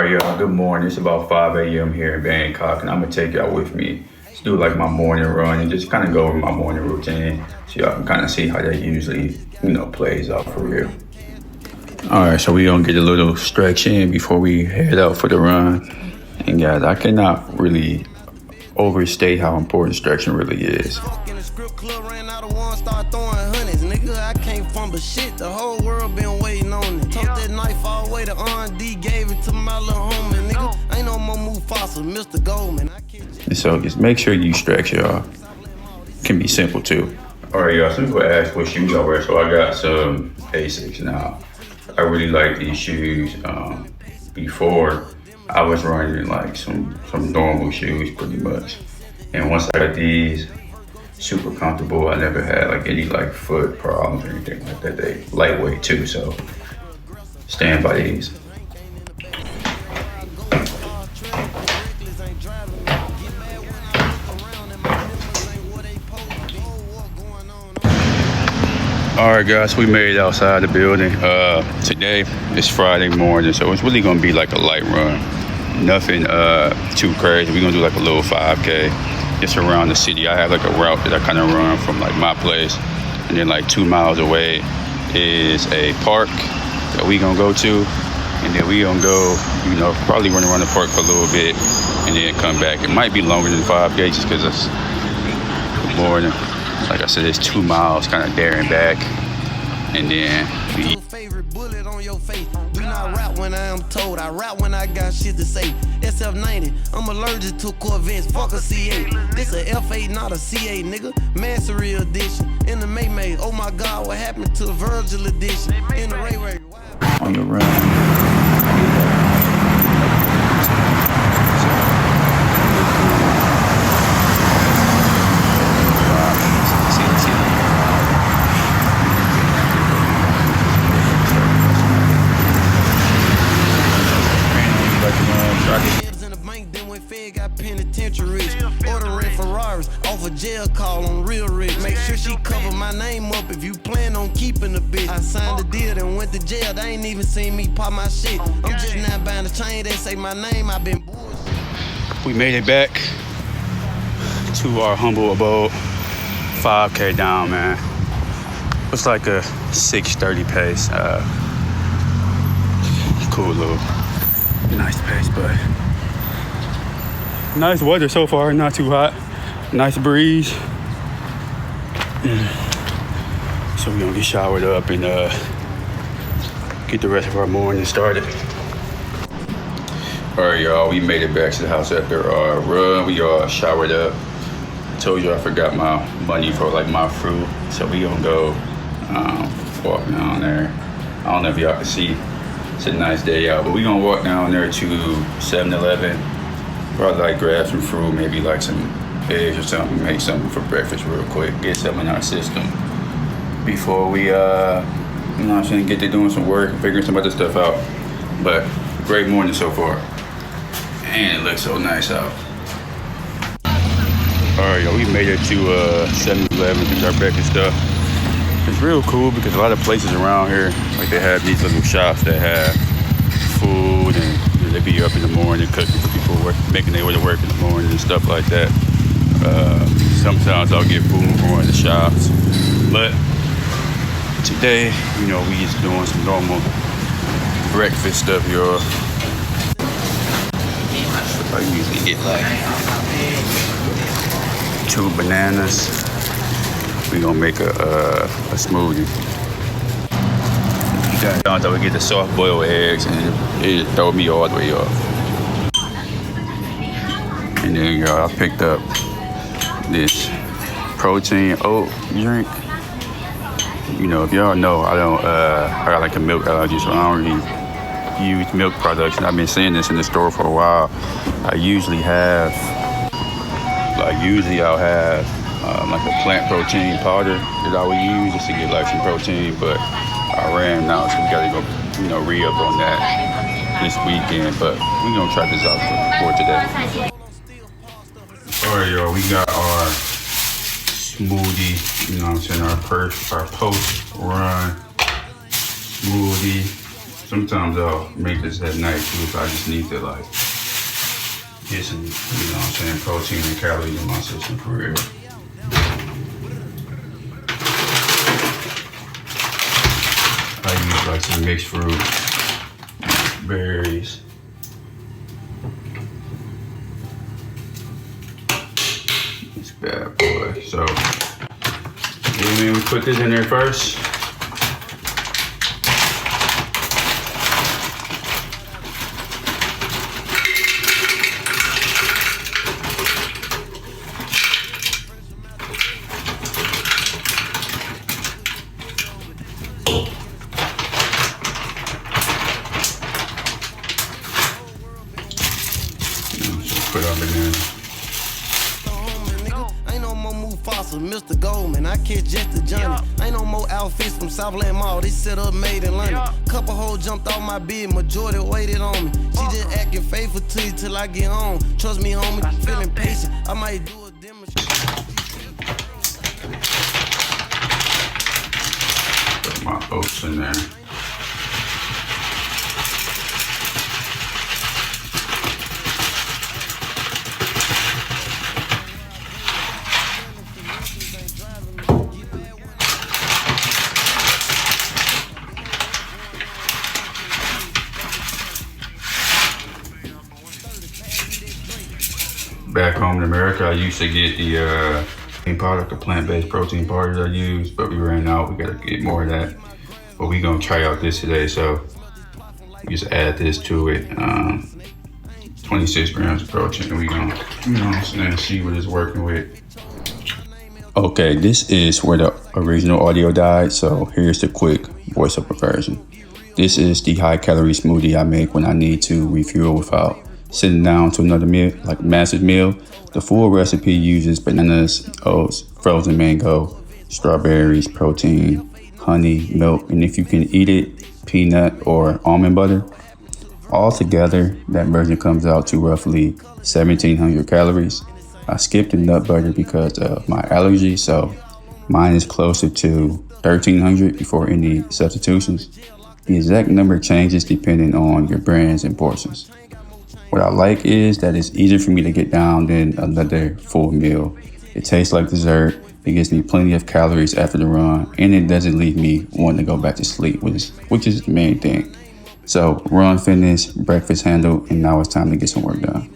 All right, y'all, good morning. It's about 5 a.m. here in Bangkok, and I'm gonna take y'all with me to do like my morning run and just kind of go over my morning routine so y'all can kind of see how that usually, plays out for real. All right, so we gonna get a little stretch in before we head out for the run. And guys, I cannot really overstate how important stretching really is. I can't fumble shit. The whole world been waiting on it. Took that knife all the way to R&D, gave it to my little homie, nigga. Ain't no more Mufasa, Mr. Goldman. And so just make sure you stretch, y'all. Can be simple too. All right, y'all. Some people ask what shoes I wear, so I got some Asics now. I really like these shoes. Before I was running in like some normal shoes, pretty much. And once I got these, super comfortable. I never had like any like foot problems or anything like that. They lightweight too, so stand by these. All right, guys, we made it outside the building. Today is Friday morning, so it's really gonna be like a light run. Nothing too crazy. We're gonna do like a little 5K. Just around the city. I have like a route that I kind of run from like my place, and then like 2 miles away is a park that we gonna go to, and then we gonna go, probably run around the park for a little bit, and then come back. It might be longer than 5K just because it's morning. Like I said, it's 2 miles kind of there and back, and then we. Bullet on your face. Do not rap when I am told. I rap when I got shit to say. SF90, I'm allergic to Corvettes. Fuck a C8. This a F8, not a C8, nigga. Mastery edition. In the May. Oh my God, what happened to Virgil edition? In the Ray. On your run. Ordering Ferraris off a jail call on real rich. Make sure she cover my name up if you plan on keeping the bitch. I signed the deal and went to jail. They ain't even seen me pop my shit. I'm just not buying a chain. They say my name. I've been bullshit. We made it back to our humble abode. 5K down, man. It's like a 6:30 pace. Cool little, nice pace, but. Nice weather so far, not too hot. Nice breeze. So we're gonna get showered up and get the rest of our morning started. All right, y'all, we made it back to the house after our run. We all showered up. I told you I forgot my money for like my fruit. So we gonna go walk down there. I don't know if y'all can see, it's a nice day out, but we gonna walk down there to 7-Eleven. Probably like grab some fruit, maybe like some eggs or something, make something for breakfast real quick, get something in our system before we, get to doing some work and figuring some other stuff out. But great morning so far. And it looks so nice out. All right, yo, we made it to 7-Eleven to get our breakfast stuff. It's real cool because a lot of places around here, like they have these little shops that have food and they be up in the morning cooking for people making their way to work in the morning and stuff like that. Sometimes I'll get food from one of the shops, but today, we just doing some normal breakfast stuff, y'all. I usually get like 2 bananas. We gonna make a smoothie. Sometimes I would get the soft boiled eggs and it throw me all the way off. And then y'all, I picked up this protein oat drink. If y'all know, I got like a milk allergy, so I don't really use milk products. And I've been seeing this in the store for a while. I'll have like a plant protein powder that I would use just to get like some protein, but I ran out, so we gotta go, re-up on that this weekend. But we gonna try this out for today. All right, y'all, we got our smoothie, our post-run smoothie. Sometimes I'll make this at night too if I just need to like get some, you know what I'm saying, protein and calories in my system for real. I use like some mixed fruit, berries. This bad boy. So, yeah, man, we put this in there first. Put up in there. Ain't no more Mufasa, Mr. Goldman. I catch just the Johnny. Ain't no more outfits from Southland Mall. They set up made in London. Couple hoes jumped off my bed, majority waited on me. She just acting faithful to you till I get home. Trust me, homie, feeling patient. I might do a demonstration. Put my oats in there. Back home in America, I used to get the product, the plant-based protein powder I use, but we ran out. We gotta get more of that. But we gonna try out this today, so we just add this to it. 26 grams of protein. We gonna, you know what I'm saying, see what it's working with. Okay, this is where the original audio died, so here's the quick voiceover version. This is the high-calorie smoothie I make when I need to refuel without sitting down to another meal, like a massive meal. The full recipe uses bananas, oats, frozen mango, strawberries, protein, honey, milk, and if you can eat it, peanut or almond butter. All together, that version comes out to roughly 1,700 calories. I skipped the nut butter because of my allergy, so mine is closer to 1,300 before any substitutions. The exact number changes depending on your brands and portions. What I like is that it's easier for me to get down than another full meal. It tastes like dessert, it gives me plenty of calories after the run, and it doesn't leave me wanting to go back to sleep, which is the main thing. So run finished, breakfast handled, and now it's time to get some work done.